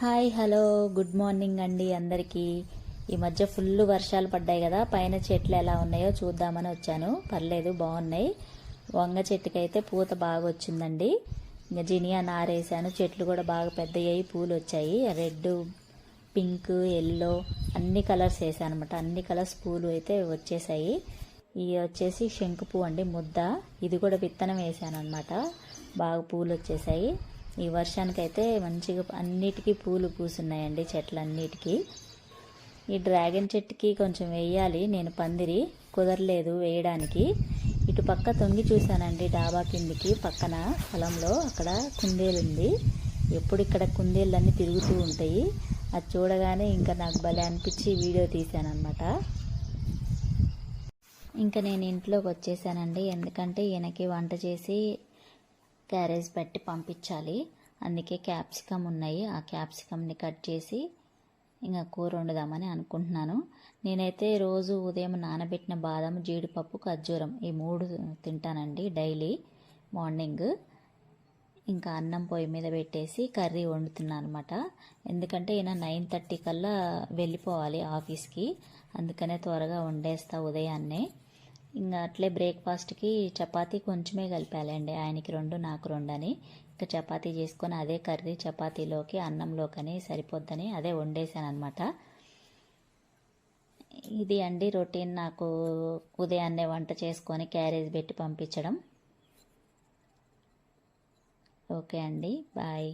Hi hello good morning అండి అందరికీ. ఈ మధ్య ఫుల్ వర్షాలు పడ్డాయి కదా, పైన చెట్లు ఎలా ఉన్నాయో చూద్దామని వచ్చాను. పర్లేదు, బాగున్నాయి. వంగ చెట్టుకైతే పూత బాగా వచ్చిందండి. ఇంకా జినియా నారేసాను, చెట్లు కూడా బాగా పెద్దయ్యాయి, పూలు వచ్చాయి. రెడ్, పింక్, ఎల్లో అన్ని కలర్స్ వేసాను అనమాట. అన్ని కలర్స్ పూలు అయితే వచ్చేసాయి. ఇవి వచ్చేసి శంకు పువ్వు అండి, ముద్ద. ఇది కూడా విత్తనం వేసాను అనమాట, బాగా పూలు వచ్చేసాయి. ఈ వర్షానికైతే మంచిగా అన్నిటికీ పూలు పూసున్నాయండి, చెట్లన్నిటికీ. ఈ డ్రాగన్ చెట్టుకి కొంచెం వేయాలి నేను, పందిరి కుదరలేదు వేయడానికి. ఇటు పక్క తొంగి చూశానండి, డాబా కిందికి పక్కన స్థలంలో అక్కడ కుందేలు ఉంది. ఎప్పుడు ఇక్కడ కుందేళ్ళన్నీ తిరుగుతూ ఉంటాయి. అది చూడగానే ఇంకా నాకు భలే అనిపించి వీడియో తీశానమాట. ఇంకా నేను ఇంట్లోకి వచ్చేసానండి, ఎందుకంటే ఈయనకి వంట చేసి క్యారేజ్ పెట్టి పంపించాలి. అందుకే క్యాప్సికమ్ ఉన్నాయి, ఆ క్యాప్సికమ్ని కట్ చేసి ఇంకా కూర వండుదామని అనుకుంటున్నాను. నేనైతే రోజు ఉదయం నానబెట్టిన బాదం, జీడిపప్పు, ఖర్జూరం ఈ 3 తింటానండి డైలీ మార్నింగ్. ఇంకా అన్నం పొయ్యి మీద పెట్టేసి కర్రీ వండుతున్నాను అనమాట. ఎందుకంటే ఈయన 9:30 కల్లా వెళ్ళిపోవాలి ఆఫీస్కి, అందుకనే త్వరగా వండేస్తా ఉదయాన్నే. ఇంకా అట్లే బ్రేక్ఫాస్ట్కి చపాతీ కొంచెమే కలిపాలండి, ఆయనకి 2 నాకు 2 అని. ఇంకా చపాతీ చేసుకొని అదే కర్రీ చపాతీలోకి అన్నంలోకని సరిపోద్దని అదే వండేసాను అనమాట. ఇది అండి రొటీన్ నాకు, ఉదయాన్నే వంట చేసుకొని క్యారేజ్ పెట్టి పంపించడం. ఓకే అండి, బాయ్.